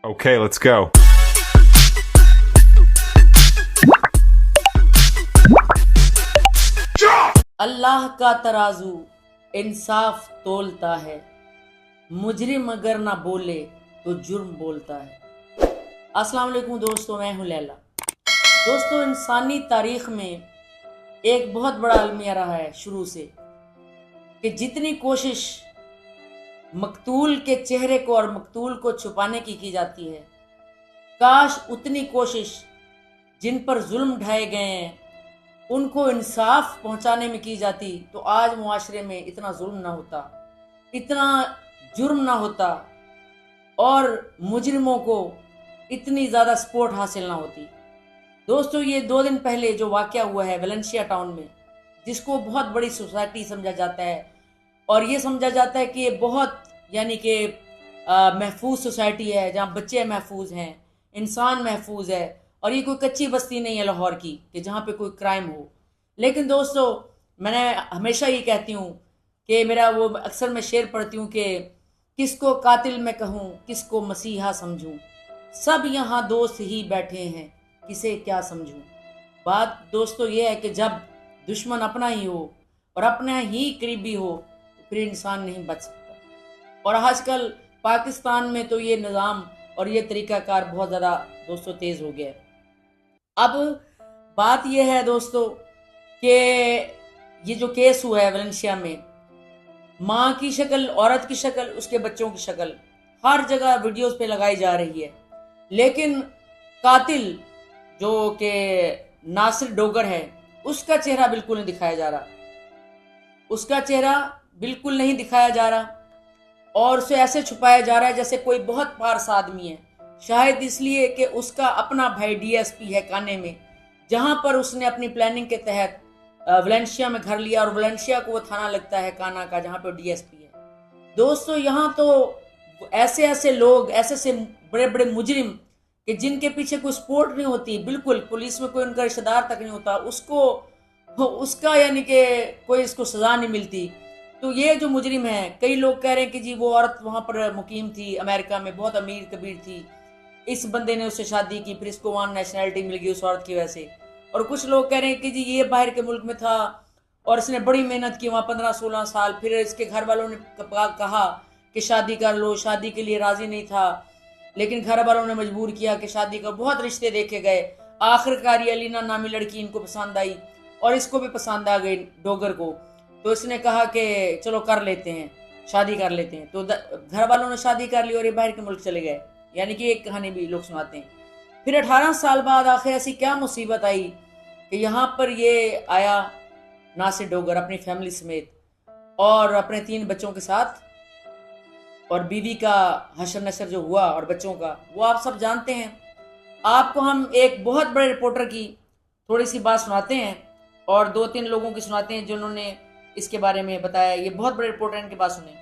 Okay, let's go. अल्लाह का तराजू इंसाफ तोलता है, मुजरिम अगर ना बोले तो जुर्म बोलता है। अस्सलाम वालेकुम दोस्तों, मैं हूं लैला। दोस्तों, इंसानी तारीख में एक बहुत बड़ा अलमिया रहा है शुरू से कि जितनी कोशिश मकतूल के चेहरे को और मकतूल को छुपाने की जाती है, काश उतनी कोशिश जिन पर जुल्म ढाए गए हैं उनको इंसाफ पहुंचाने में की जाती तो आज मुआशरे में इतना जुल्म ना होता, इतना जुर्म ना होता और मुजरिमों को इतनी ज़्यादा सपोर्ट हासिल ना होती। दोस्तों, ये 2 दिन पहले जो वाक़या हुआ है वेलेंशिया टाउन में, जिसको बहुत बड़ी सोसाइटी समझा जाता है और ये समझा जाता है कि ये बहुत यानी कि महफूज सोसाइटी है, जहाँ बच्चे महफूज हैं, इंसान महफूज है और ये कोई कच्ची बस्ती नहीं है लाहौर की कि जहाँ पे कोई क्राइम हो। लेकिन दोस्तों, मैंने हमेशा ये कहती हूँ कि मेरा वो अक्सर मैं शेर पढ़ती हूँ कि किसको कातिल मैं कहूँ, किसको मसीहा समझूँ, सब यहाँ दोस्त ही बैठे हैं, किसे क्या समझूँ। बात दोस्तों ये है कि जब दुश्मन अपना ही हो और अपना ही करीबी हो तो फिर इंसान नहीं बच सकता। और आजकल पाकिस्तान में तो ये निज़ाम और ये तरीक़ाकार बहुत ज़्यादा दोस्तों तेज़ हो गया है। अब बात यह है दोस्तों कि ये जो केस हुआ है वेलेंशिया में, माँ की शक्ल, औरत की शक्ल, उसके बच्चों की शक्ल हर जगह वीडियोस पे लगाई जा रही है, लेकिन कातिल जो कि नासिर डोगर है उसका चेहरा बिल्कुल नहीं दिखाया जा रहा, उसका चेहरा बिल्कुल नहीं दिखाया जा रहा और उसे ऐसे छुपाया जा रहा है जैसे कोई बहुत पारस आदमी है। शायद इसलिए कि उसका अपना भाई डीएसपी है काने में, जहां पर उसने अपनी प्लानिंग के तहत वेलेंशिया में घर लिया और वेलेंशिया को वो थाना लगता है काना का जहां पर डीएसपी है। दोस्तों, यहाँ तो ऐसे ऐसे लोग, ऐसे ऐसे बड़े बड़े मुजरिम कि जिनके पीछे कोई सपोर्ट नहीं होती, बिल्कुल पुलिस में कोई उनका रिश्तेदार तक नहीं होता, उसका यानी कि कोई इसको सजा नहीं मिलती। तो ये जो मुजरिम है, कई लोग कह रहे हैं कि जी वो औरत वहां पर मुकीम थी अमेरिका में, बहुत अमीर कबीर थी, इस बंदे ने उससे शादी की, फिर इसको वहां नेशनैलिटी मिल गई उस औरत की वजह से। और कुछ लोग कह रहे हैं कि जी ये बाहर के मुल्क में था और इसने बड़ी मेहनत की वहां 15-16 साल, फिर इसके घर वालों ने कहा कि शादी कर लो, शादी के लिए राजी नहीं था, लेकिन घर वालों ने मजबूर किया कि शादी कर, बहुत रिश्ते देखे गए, आखिरकार ये अलीना नामी लड़की इनको पसंद आई और इसको भी पसंद आ गई डोगर को। तो इसने कहा कि चलो कर लेते हैं, शादी कर लेते हैं। तो घर वालों ने शादी कर ली और ये बाहर के मुल्क चले गए। यानी कि एक कहानी भी लोग सुनाते हैं। फिर 18 साल बाद आखिर ऐसी क्या मुसीबत आई कि यहाँ पर ये आया नासिर डोगर अपनी फैमिली समेत और अपने 3 बच्चों के साथ, और बीवी का हशर नशर जो हुआ और बच्चों का वो आप सब जानते हैं। आपको हम एक बहुत बड़े रिपोर्टर की थोड़ी सी बात सुनाते हैं और 2-3 लोगों की सुनाते हैं जिन्होंने इसके बारे में बताया। ये बहुत बड़े रिपोर्टर, इनके बात सुने।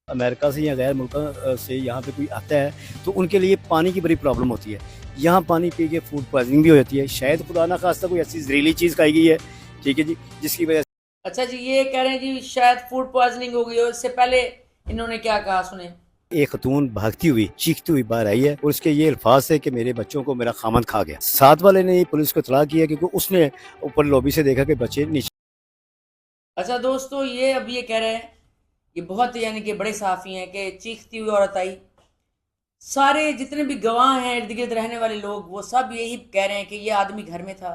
अमेरिका से या गैर मुल्क से यहाँ पे कोई आता है तो उनके लिए पानी की बड़ी प्रॉब्लम होती है। यहाँ पानी पी के फूड पॉइजनिंग भी हो जाती है, शायद खुदा ना खास्ता कोई ऐसी जहरीली चीज़ खाई गई है, ठीक है जी, जिसकी वजह अच्छा जी, ये कह रहे हैं जी शायद फूड पॉइजनिंग हो गई हो। इससे पहले इन्होंने क्या कहा सुने। एक खतून भागती हुई चीखती हुई बाहर आई है और उसके ये अल्फाज है कि मेरे बच्चों को मेरा खामन खा गया। साथ वाले ने पुलिस को इतला किया क्योंकि उसने ऊपर लॉबी से देखा कि बच्चे नीचे। अच्छा दोस्तों, ये अब ये कह रहे हैं, ये बहुत यानी कि बड़े सहाफ़ी हैं कि चीखती हुई औरत आई। सारे जितने भी गवाह हैं, इर्द गिर्द रहने वाले लोग, वो सब यही कह रहे हैं कि ये आदमी घर में था,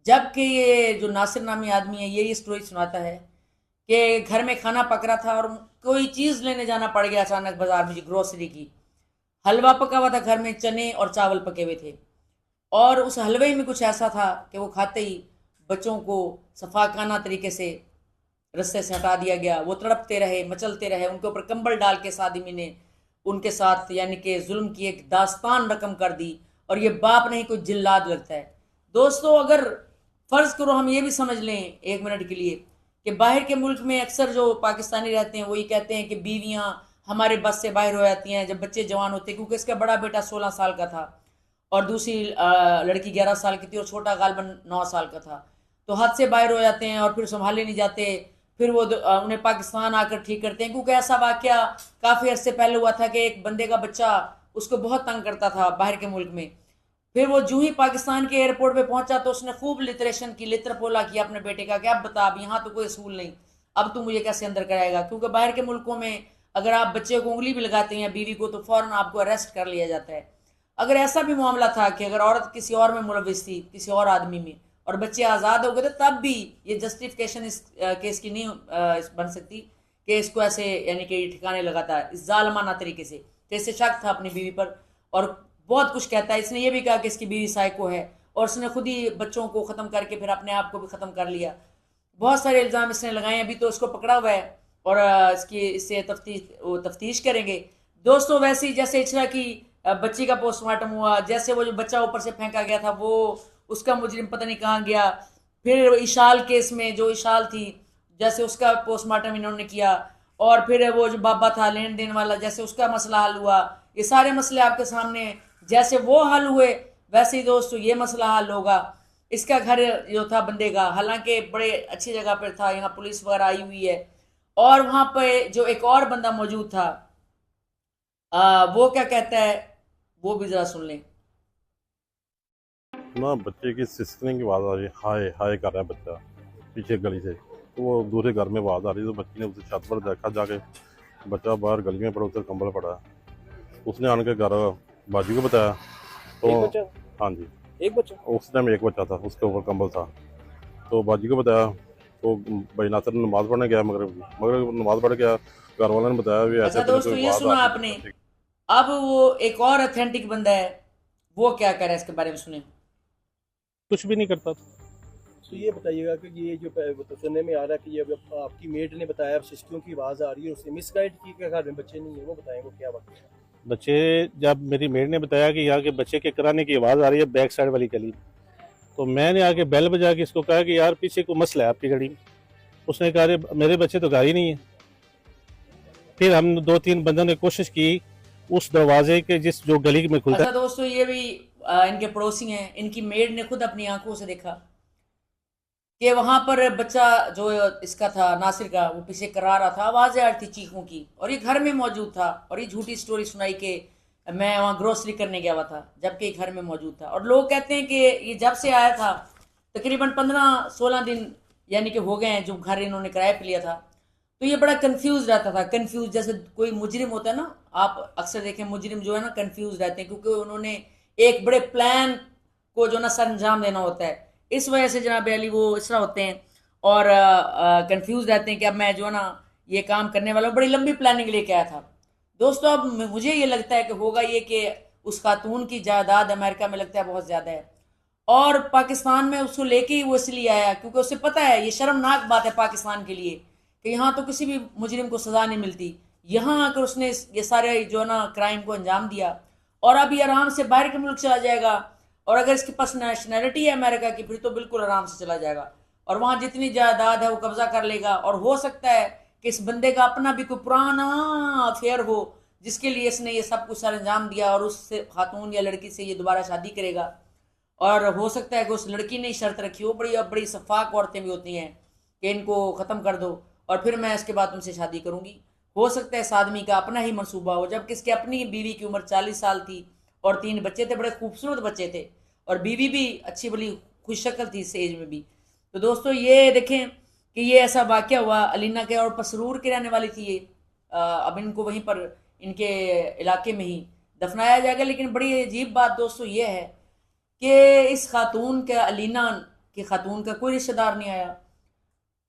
जबकि ये जो नासिर नामी आदमी है ये स्टोरी सुनाता है कि घर में खाना पक रहा था और कोई चीज़ लेने जाना पड़ गया अचानक बाजार में, ग्रोसरी की। हलवा पका हुआ था घर में, चने और चावल पके हुए थे और उस हलवे में कुछ ऐसा था कि वो खाते ही बच्चों को सफाकाना तरीके से रस्ते से हटा दिया गया। वो तड़पते रहे, मचलते रहे, उनके ऊपर कंबल डाल के इस आदमी ने उनके साथ यानी कि जुल्म की एक दास्तान रकम कर दी। और ये बाप नहीं कोई जिल्लाद लगता है। दोस्तों, अगर फ़र्ज़ करो हम ये भी समझ लें 1 मिनट के लिए कि बाहर के मुल्क में अक्सर जो पाकिस्तानी रहते हैं वो ये कहते हैं कि बीवियां हमारे बस से बाहर हो जाती हैं जब बच्चे जवान होते हैं, क्योंकि इसका बड़ा बेटा 16 साल का था और दूसरी लड़की 11 साल की थी और छोटा गालबन 9 साल का था। तो हद से बाहर हो जाते हैं और फिर संभाले नहीं जाते, फिर वो उन्हें पाकिस्तान आकर ठीक करते हैं। क्योंकि ऐसा वाकया काफ़ी अर्से पहले हुआ था कि एक बंदे का बच्चा उसको बहुत तंग करता था बाहर के मुल्क में। फिर वो जूं ही पाकिस्तान के एयरपोर्ट पे पहुंचा तो उसने खूब लिटरेशन की, लित्रपोला किया अपने बेटे का कि अब बता, अब यहाँ तो कोई असूल नहीं, अब तू मुझे कैसे अंदर कराएगा। क्योंकि बाहर के मुल्कों में अगर आप बच्चे को उंगली भी लगाते हैं बीवी को तो फौरन आपको अरेस्ट कर लिया जाता है। अगर ऐसा भी मामला था कि अगर औरत किसी और में मुलविस थी, किसी और आदमी में, और बच्चे आज़ाद हो गए थे, तब भी ये जस्टिफिकेशन इस केस की नहीं बन सकती कि इसको ऐसे यानी कि ठिकाने लगाता है इस जालमाना तरीके से। तो इससे शक था अपनी बीवी पर और बहुत कुछ कहता है। इसने ये भी कहा कि इसकी बीवी साइको है और उसने खुद ही बच्चों को ख़त्म करके फिर अपने आप को भी ख़त्म कर लिया। बहुत सारे इल्ज़ाम इसने लगाए हैं। अभी तो इसको पकड़ा हुआ है और इसकी इससे तफ्तीश करेंगे। दोस्तों वैसे ही जैसे इचरा की बच्ची का पोस्टमार्टम हुआ, जैसे वो जो बच्चा ऊपर से फेंका गया था वो उसका मुजरिम पता नहीं कहाँ गया। फिर इशाल केस में जो इशाल थी जैसे उसका पोस्टमार्टम इन्होंने किया, और फिर वो जो बाबा था लेन देन वाला जैसे उसका मसला हल हुआ। ये सारे मसले आपके सामने जैसे वो हल हुए वैसे ही दोस्तों ये मसला हल होगा। इसका घर जो था बंदे का, हालांकि बड़े अच्छी जगह पर था, यहाँ पुलिस वगैरह आई हुई है, और वहां पे जो एक और बंदा मौजूद था वो क्या कहता है वो भी जरा सुन लें। ना बच्चे की सिसकने की आवाज़ आ रही है, हाय हाय कर रहा है बच्चा पीछे गली से। तो वो दूसरे घर में आवाज़ आ रही है तो बच्ची ने उसे छत पर देखा, जाके बच्चा बाहर गली में पड़ा, उधर कंबल पड़ा है। उसने आन के घर बाजू को बताया तो एक बच्चा? हाँ जी, एक बच्चा? उस टाइम एक बच्चा था, उसके ऊपर कंबल था। तो बाजू को बताया तो भाई नासर नमाज पढ़ने गया, मगर नमाज पढ़ गया। घर वालों ने बताया भी ऐसे अच्छा दोस्तों ये सुना आपने। अब वो एक और अथेंटिक बंदा है, वो क्या कह रहा है इसके बारे में सुने। कुछ भी नहीं करता। तो ये बताइएगा कि ये जो तो सुनने में आ रहा है कि ये आपकी मेड ने बताया सिस्कियों की आवाज़ आ रही है, उसने मिसगाइड की कि घर में बच्चे नहीं है, वो बताएं वो क्या बात है। बच्चे, जब मेरी मेड ने बताया कि यहाँ के बच्चे के कराने की आवाज़ आ रही है बैक साइड वाली गली, तो मैंने आके बेल बजा के इसको कहा कि यार पीछे को मसला है आपकी गली में। उसने कहा अरे मेरे बच्चे तो घर ही नहीं है। फिर हम दो तीन बंदों ने कोशिश की उस दरवाजे के जिस जो गली में खुलता अच्छा दोस्तों ये भी इनके पड़ोसी हैं, इनकी मेड ने खुद अपनी आंखों से देखा कि वहां पर बच्चा जो इसका था नासिर का वो पीछे करा रहा था, आवाजें आ रही थी चीखों की, और ये घर में मौजूद था। और ये झूठी स्टोरी सुनाई कि मैं वहाँ ग्रोसरी करने गया हुआ था जबकि ये घर में मौजूद था। और लोग कहते हैं कि ये जब से आया था तकरीबन 15-16 दिन यानी कि हो गए हैं जो घर इन्होंने किराए पे लिया था। तो ये बड़ा कंफ्यूज रहता था, कंफ्यूज जैसे कोई मुजरिम होता है ना, आप अक्सर देखें मुजरिम जो है ना कंफ्यूज रहते हैं क्योंकि उन्होंने एक बड़े प्लान को जो ना सर अंजाम देना होता है। इस वजह से जनाब अली वो इस तरह होते हैं और कंफ्यूज रहते हैं कि अब मैं जो है ना ये काम करने वाला हूँ। बड़ी लंबी प्लानिंग लेके आया था दोस्तों। अब मुझे ये लगता है कि होगा ये कि उस खातून की जायदाद अमेरिका में लगता है बहुत ज़्यादा है, और पाकिस्तान में उसको लेके ही वो इसलिए आया क्योंकि उसे पता है ये शर्मनाक बात है पाकिस्तान के लिए कि यहाँ तो किसी भी मुजरिम को सज़ा नहीं मिलती। यहाँ आकर उसने ये सारे जो है ना क्राइम को अंजाम दिया और अब ये आराम से बाहर के मुल्क चला जाएगा। और अगर इसके पास नेशनैलिटी है अमेरिका की फिर तो बिल्कुल आराम से चला जाएगा और वहाँ जितनी जायदाद है वो कब्जा कर लेगा। और हो सकता है कि इस बंदे का अपना भी कोई पुराना अफेयर हो जिसके लिए इसने ये सब कुछ सर अंजाम दिया और उस खातून या लड़की से ये दोबारा शादी करेगा। और हो सकता है कि उस लड़की ने शर्त रखी हो, बड़ी बड़ी सफाक औरतें भी होती हैं कि इनको ख़त्म कर दो और फिर मैं इसके बाद तुमसे शादी करूंगी। हो सकता है इस आदमी का अपना ही मंसूबा हो, जबकि इसकी अपनी बीवी की उम्र 40 साल थी और 3 बच्चे थे, बड़े खूबसूरत बच्चे थे, और बीवी भी अच्छी बड़ी खुशशक्ल थी इस एज में भी। तो दोस्तों ये देखें कि ये ऐसा वाक़या हुआ अलीना के, और पसरूर की रहने वाली थी ये। अब इनको वहीं पर इनके इलाके में ही दफनाया जाएगा। लेकिन बड़ी अजीब बात दोस्तों ये है कि इस खातून का, अलीना की खातून का कोई रिश्तेदार नहीं आया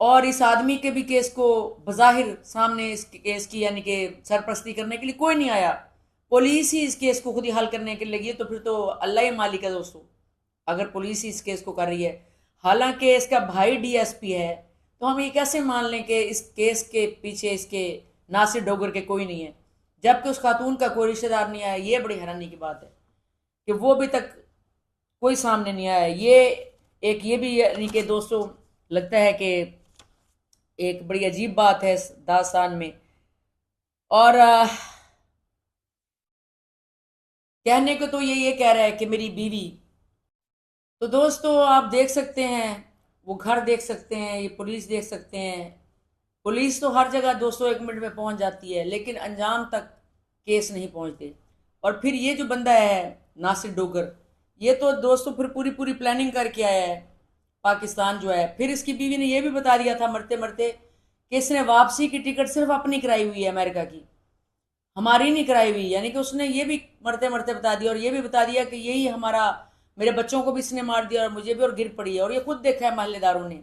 और इस आदमी के भी केस को बज़ाहिर सामने इस केस की यानी कि सरपरस्ती करने के लिए कोई नहीं आया। पुलिस ही इस केस को खुद ही हल करने के लिए लगी है, तो फिर तो अल्लाह ही मालिक है दोस्तों अगर पुलिस ही इस केस को कर रही है। हालांकि इसका भाई डीएसपी है, तो हम ये कैसे मान लें कि इस केस के पीछे इसके नासिर डोगर के कोई नहीं है जबकि उस खातून का कोई रिश्तेदार नहीं आया। ये बड़ी हैरानी की बात है कि वो अभी तक कोई सामने नहीं आया। ये भी यानी कि दोस्तों लगता है कि एक बड़ी अजीब बात है इस दास्तान में। और कहने को तो ये कह रहा है कि मेरी बीवी, तो दोस्तों आप देख सकते हैं वो घर देख सकते हैं, ये पुलिस देख सकते हैं। पुलिस तो हर जगह दोस्तों 1 मिनट में पहुंच जाती है लेकिन अंजाम तक केस नहीं पहुंचते। और फिर ये जो बंदा है नासिर डोगर, ये तो दोस्तों फिर पूरी पूरी प्लानिंग करके आया है पाकिस्तान जो है। फिर इसकी बीवी ने ये भी बता दिया था मरते मरते कि इसने वापसी की टिकट सिर्फ अपनी कराई हुई है अमेरिका की, हमारी नहीं कराई हुई। यानी कि उसने ये भी मरते मरते बता दिया और ये भी बता दिया कि यही हमारा, मेरे बच्चों को भी इसने मार दिया और मुझे भी, और गिर पड़ी है। और ये खुद देखा है मोहल्लेदारों ने,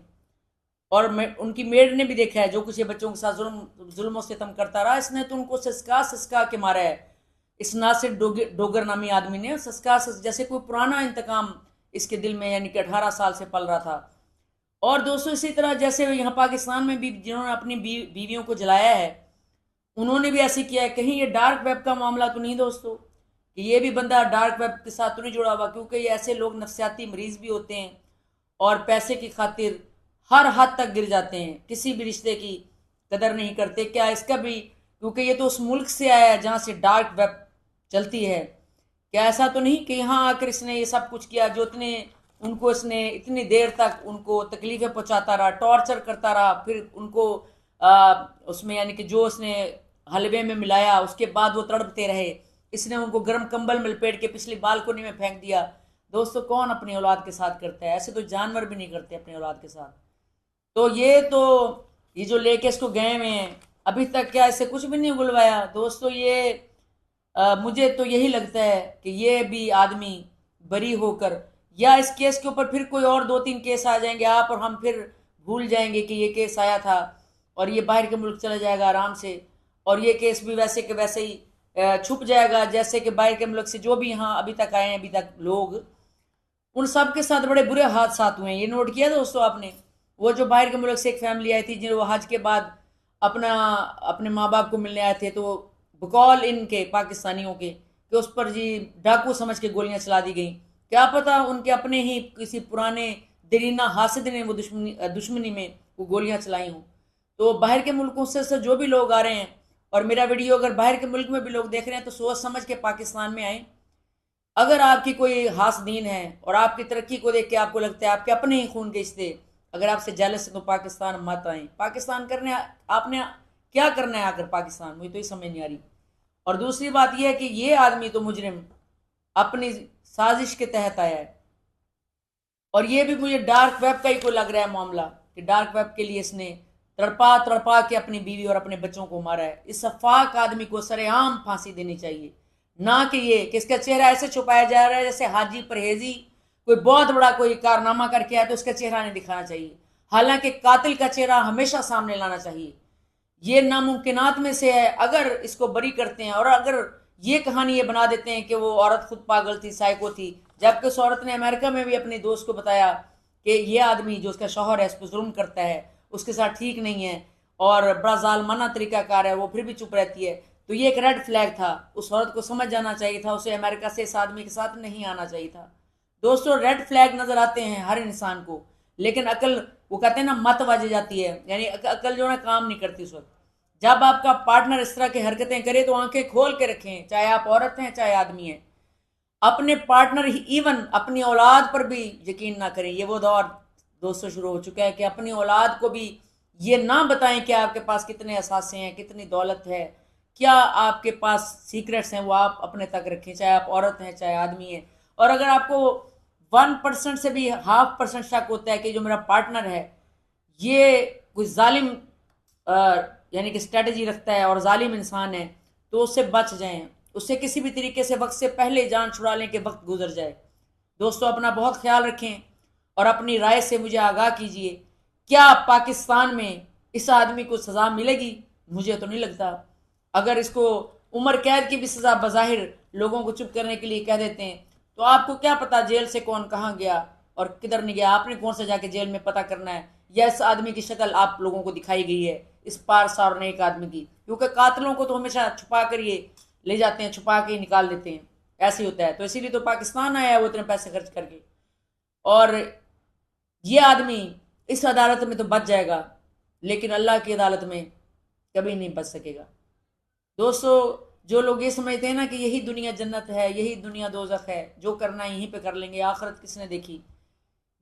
और उनकी मेड ने भी देखा है जो कुछ ये बच्चों के साथ जुल्म सितम करता रहा। इसने तो उनको सस्का सस्का के मारा है, इस नासिर डोगर नामी आदमी ने सस्का जैसे कोई पुराना इंतकाम इसके दिल में, यानी कि 18 साल से पल रहा था। और दोस्तों इसी तरह जैसे यहाँ पाकिस्तान में भी जिन्होंने अपनी बीवियों को जलाया है, उन्होंने भी ऐसे किया है। कहीं ये डार्क वेब का मामला तो नहीं दोस्तों, कि ये भी बंदा डार्क वेब के साथ तो नहीं जुड़ा हुआ, क्योंकि ये ऐसे लोग नफसियाती मरीज भी होते हैं और पैसे की खातिर हर हद तक गिर जाते हैं, किसी भी रिश्ते की कदर नहीं करते। क्या इसका भी, क्योंकि ये तो उस मुल्क से आया है जहाँ से डार्क वेब चलती है, क्या ऐसा तो नहीं कि यहाँ आकर इसने ये सब कुछ किया, जो इतने उनको इसने इतनी देर तक उनको तकलीफें पहुँचाता रहा, टॉर्चर करता रहा, फिर उनको उसमें यानी कि जो उसने हलवे में मिलाया उसके बाद वो तड़पते रहे, इसने उनको गर्म कंबल में लपेट के पिछली बालकोनी में फेंक दिया। दोस्तों कौन अपनी औलाद के साथ करता है? ऐसे तो जानवर भी नहीं करते अपनी औलाद के साथ। तो ये जो लेके इसको गए हुए हैं, अभी तक क्या इससे कुछ भी नहीं उगलवाया दोस्तों। ये मुझे तो यही लगता है कि ये भी आदमी बरी होकर, या इस केस के ऊपर फिर कोई और 2-3 केस आ जाएंगे आप और हम फिर भूल जाएंगे कि ये केस आया था, और ये बाहर के मुल्क चला जाएगा आराम से, और ये केस भी वैसे के वैसे ही छुप जाएगा, जैसे कि बाहर के मुल्क से जो भी यहाँ अभी तक आए हैं अभी तक लोग, उन सब के साथ बड़े बुरे हादसा हुए हैं। ये नोट किया दोस्तों आपने? वो जो बाहर के मुल्क से एक फैमिली आई थी, जिन्हें वो हज के बाद अपने माँ बाप को मिलने आए थे, तो बकौल इनके पाकिस्तानियों के कि उस पर जी डाकू समझ के गोलियां चला दी गई। क्या पता उनके अपने ही किसी पुराने दरीना हासिद ने वो दुश्मनी में वो गोलियां चलाई हों। तो बाहर के मुल्कों से जो भी लोग आ रहे हैं, और मेरा वीडियो अगर बाहर के मुल्क में भी लोग देख रहे हैं, तो सोच समझ के पाकिस्तान में आए। अगर आपकी कोई खास दीन है और आपकी तरक्की को देख के आपको लगता है आपके अपने ही खून के रिश्ते, अगर आपसे जेलस है, तो पाकिस्तान मत आए। पाकिस्तान करने आपने क्या करना है आकर पाकिस्तान, मुझे तो ये समझ नहीं आ रही। और दूसरी बात यह है कि ये आदमी तो मुजरिम अपनी साजिश के तहत आया है, और ये भी मुझे डार्क वेब का ही कोई लग रहा है मामला, कि डार्क वेब के लिए इसने तड़पा तड़पा के अपनी बीवी और अपने बच्चों को मारा है। इस सफाक आदमी को सरेआम फांसी देनी चाहिए, ना कि ये कि इसका चेहरा ऐसे छुपाया जा रहा है जैसे हाजी परहेजी कोई बहुत बड़ा कोई कारनामा करके आया तो उसका चेहरा नहीं दिखाना चाहिए। हालांकि कातिल का चेहरा हमेशा सामने लाना चाहिए। ये नामुमकिनात में से है। अगर इसको बरी करते हैं और अगर ये कहानी ये बना देते हैं कि वो औरत खुद पागल थी, साइको थी, जबकि उस औरत ने अमेरिका में भी अपने दोस्त को बताया कि ये आदमी जो उसका शौहर है इस पर जुल्म करता है, उसके साथ ठीक नहीं है और बड़ा जालमाना तरीकाकार है, वो फिर भी चुप रहती है, तो ये एक रेड फ्लैग था। उस औरत को समझ जाना चाहिए था, उसे अमेरिका से इस आदमी के साथ नहीं आना चाहिए था। दोस्तों रेड फ्लैग नजर आते हैं हर इंसान को, लेकिन अकल, वो कहते हैं ना, मत बज जाती है, यानी अकल जो है काम नहीं करती उस वक्त। जब आपका पार्टनर इस तरह की हरकतें करे तो आंखें खोल के रखें, चाहे आप औरत हैं चाहे आदमी हैं। अपने पार्टनर, इवन अपनी औलाद पर भी यकीन ना करें। ये वो दौर दोस्तों शुरू हो चुका है कि अपनी औलाद को भी ये ना बताएं कि आपके पास कितने असासे हैं, कितनी दौलत है, क्या आपके पास सीक्रेट्स हैं, वो आप अपने तक रखें, चाहे आप औरत हैं चाहे आदमी हैं। और अगर आपको 1% से भी 0.5% शक होता है कि जो मेरा पार्टनर है ये कोई जालिम यानी कि स्ट्रेटजी रखता है और जालिम इंसान है, तो उससे बच जाएं, उससे किसी भी तरीके से वक्त से पहले जान छुड़ा लें कि वक्त गुजर जाए। दोस्तों अपना बहुत ख्याल रखें और अपनी राय से मुझे आगाह कीजिए। क्या पाकिस्तान में इस आदमी को सज़ा मिलेगी? मुझे तो नहीं लगता। अगर इसको उम्र कैद की भी सज़ा बज़ाहिर लोगों को चुप करने के लिए कह देते हैं, तो आपको क्या पता जेल से कौन कहाँ गया और किधर नहीं गया? आपने कौन सा जाके जेल में पता करना है? या इस आदमी की शक्ल आप लोगों को दिखाई गई है, इस पारसा और नेक आदमी की? क्योंकि कातिलों को तो हमेशा छुपा कर ये ले जाते हैं, छुपा के निकाल देते हैं, ऐसे ही होता है। तो इसीलिए तो पाकिस्तान आया है वो इतने पैसे खर्च करके। और ये आदमी इस अदालत में तो बच जाएगा, लेकिन अल्लाह की अदालत में कभी नहीं बच सकेगा। दोस्तों जो लोग ये समझते हैं ना कि यही दुनिया जन्नत है, यही दुनिया दोज़ख है, जो करना है यहीं पे कर लेंगे, आखिरत किसने देखी,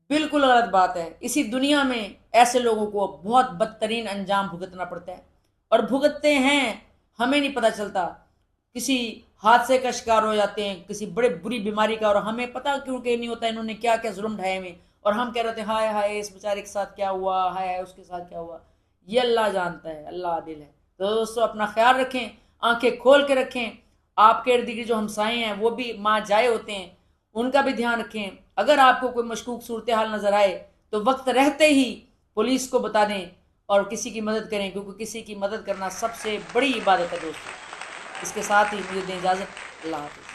बिल्कुल गलत बात है। इसी दुनिया में ऐसे लोगों को बहुत बदतरीन अंजाम भुगतना पड़ता है, और भुगतते हैं, हमें नहीं पता चलता। किसी हादसे का शिकार हो जाते हैं, किसी बड़े बुरी बीमारी का, और हमें पता क्यों कि नहीं होता इन्होंने क्या क्या जुल्म ढाए में, और हम कह रहे थे हाय हाय इस बेचारे के साथ क्या हुआ, हाय हाय उसके साथ क्या हुआ। ये अल्लाह जानता है, अल्लाह आदिल है। तो दोस्तों अपना ख्याल रखें, आंखें खोल के रखें। आपके इर्द गिर्द जो हमसाए हैं वो भी माँ जाए होते हैं, उनका भी ध्यान रखें। अगर आपको कोई मशकूक सूरत हाल नजर आए तो वक्त रहते ही पुलिस को बता दें और किसी की मदद करें, क्योंकि किसी की मदद करना सबसे बड़ी इबादत है दोस्तों। इसके साथ ही मुझे दें इजाज़त। अल्लाह हाफ़िज़।